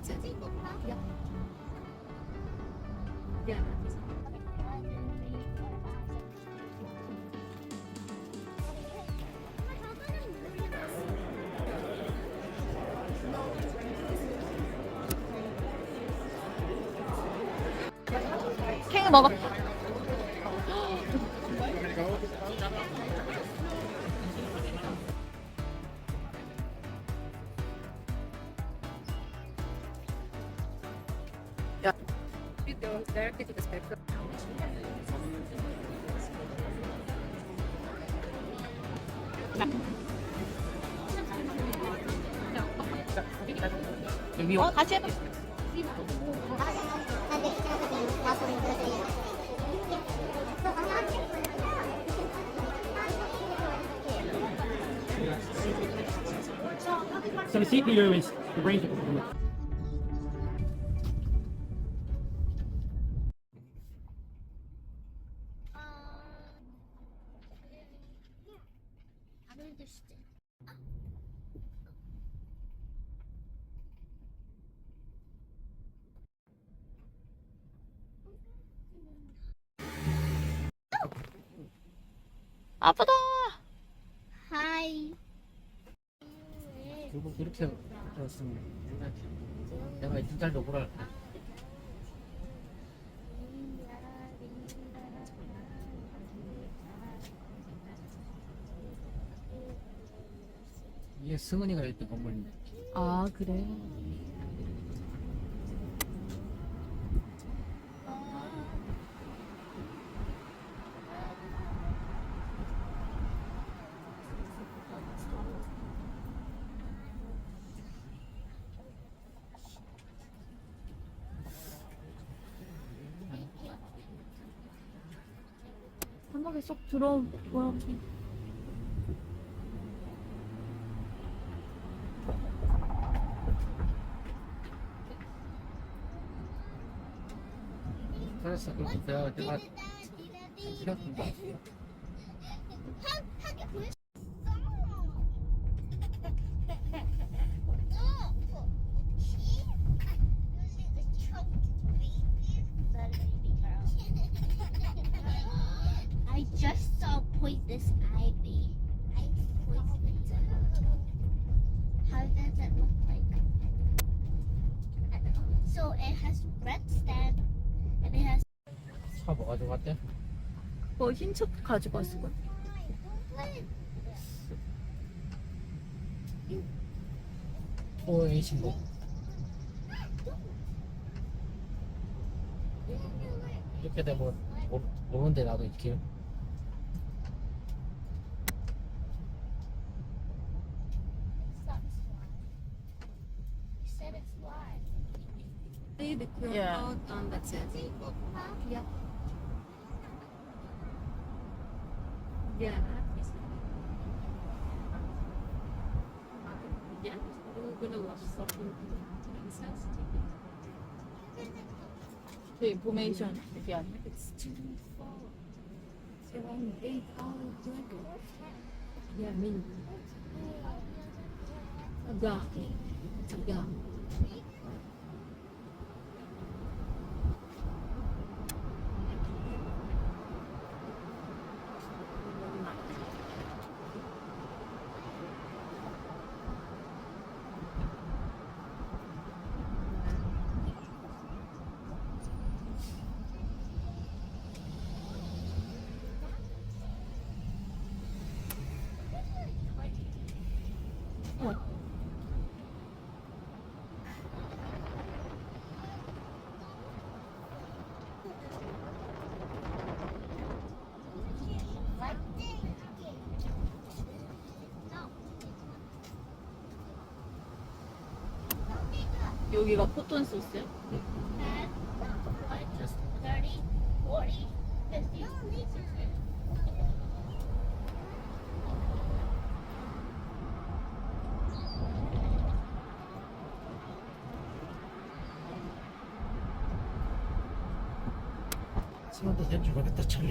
담았어요. 야. 캥 먹어. 야. 다시 해봐. So the CPU is the range of 아프다. 하이. 이렇게 들었으면 내가 2달 더 보라. 이게 승은이가 했던 건물인데. 아 그래. 한복에 쏙 들어오고. 그래서 내가 시켰습니다. I just saw poisonous ivy. How does it look like? I don't know. So it has red stem and it has. 차 뭐 가져갔대? 뭐 흰 척 가지고 왔을 거야. 포에 신고. 이렇게 되면 모르는데 나도 이렇게. Said it's live. The QR Yeah. code on that says. Yeah. Yeah. Yeah. We're gonna watch something. 그 인포메이션 여기 아니야? It's too far. It's around 8 hours drive. Yeah, me. Yeah. Yeah. 여기가 포톤 소스야? 10, 20, 30, 40, 50. 승은도 된 줄 알겠다 참.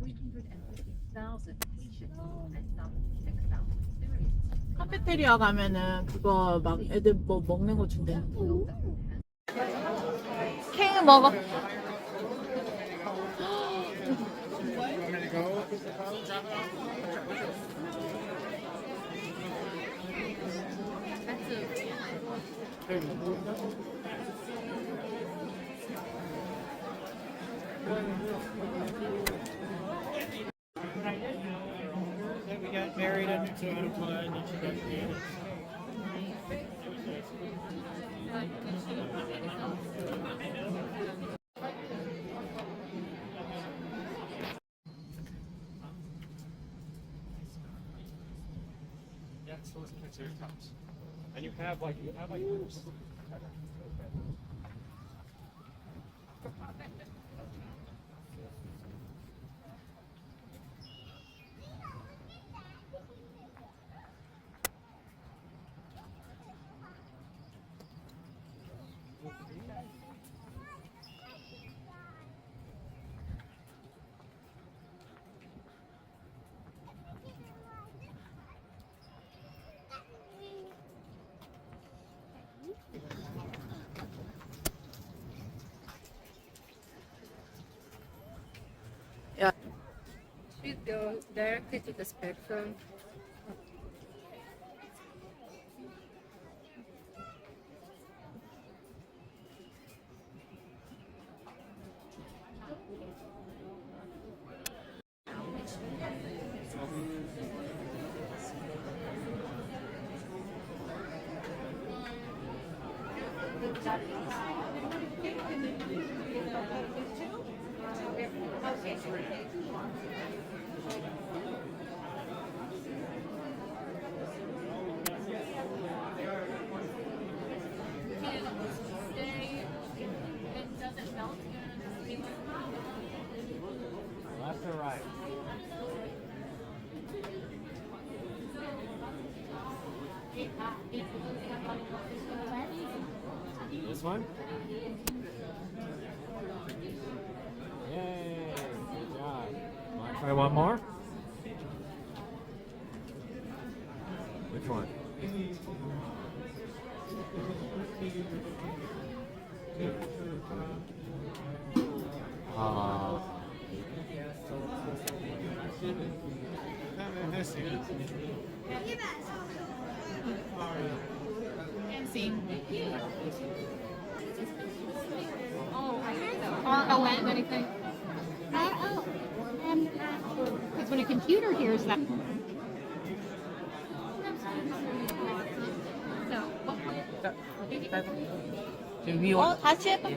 350,000 patients and some 6,000 students. 카페테리아 가면은 그거 막 애들 뭐 먹는 거 준대. 케이크 먹어. We got married under 201 and she got married. Yeah, so it's considered cups. And you have like groups. 야, Should go directly to the spectrum. Left or right? This one? Yay! Good job. Want to try one more? Which one? RON, anything? Because when a computer hears that. So, 어, 다시 해봐.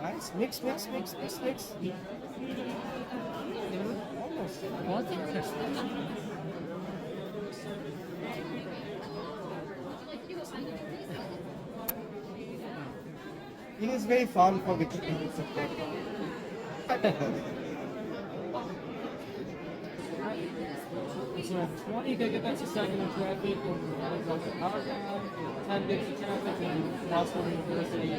Nice. Mix. It is very fun for the kids. So 20 gigabits a second of traffic on Argonne, 10 bits of traffic in Boston University.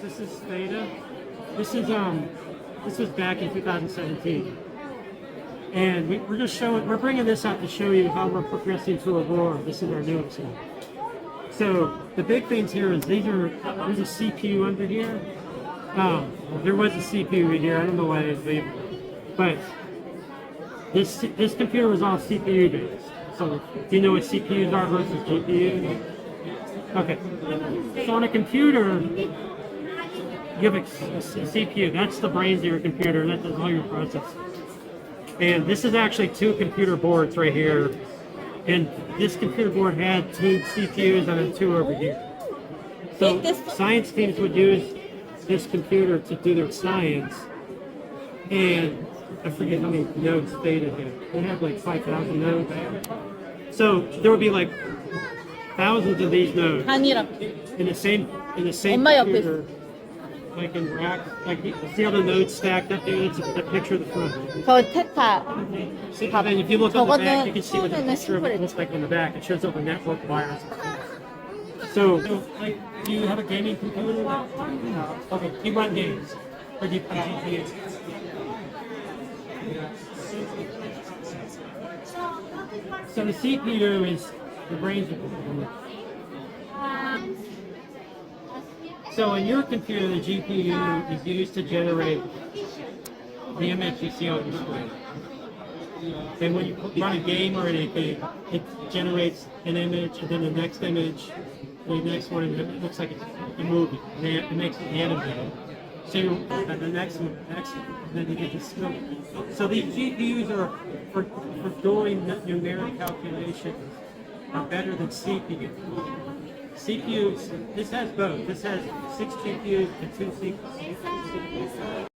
This is Theta. This was back in 2017. And we're bringing this out to show you how we're progressing to Aurora. This is our newest one. So the big things here is there's a CPU under here. There was a CPU over here. I don't know why they labeled it. But this computer was all CPU based. So do you know what CPUs are versus GPUs? Okay. So on a computer, you have a CPU. That's the brains of your computer. That does all your processing. And this is actually two computer boards right here. And this computer board had two CPUs and then two over here. So science teams would use this computer to do their science. And I forget how many nodes Theta had. They have like 5,000 nodes. So there would be like thousands of these nodes 아니라. in the same 엄마 옆에 computer. like in rack, like you see all the nodes stacked up there. It's a picture of the front. 저 테타 See, and then if you look on the back, you can see what the 저거는 picture of it looks like on the back. It shows all the network wires. So like, do you have a gaming computer? Okay, do you run games? Or do you play GPUs? So the CPU is the brains of the computer. So in your computer, the GPU is used to generate the image you see on your screen. And when you run a game or anything, it generates an image, and then the next image, the next one, and it looks like it's a movie. It makes it animated. So and the next one, and then you get this movie. So these GPUs are for doing numeric calculations are better than CPU. CPUs, this has both. This has 6 GPUs and 2 CPUs.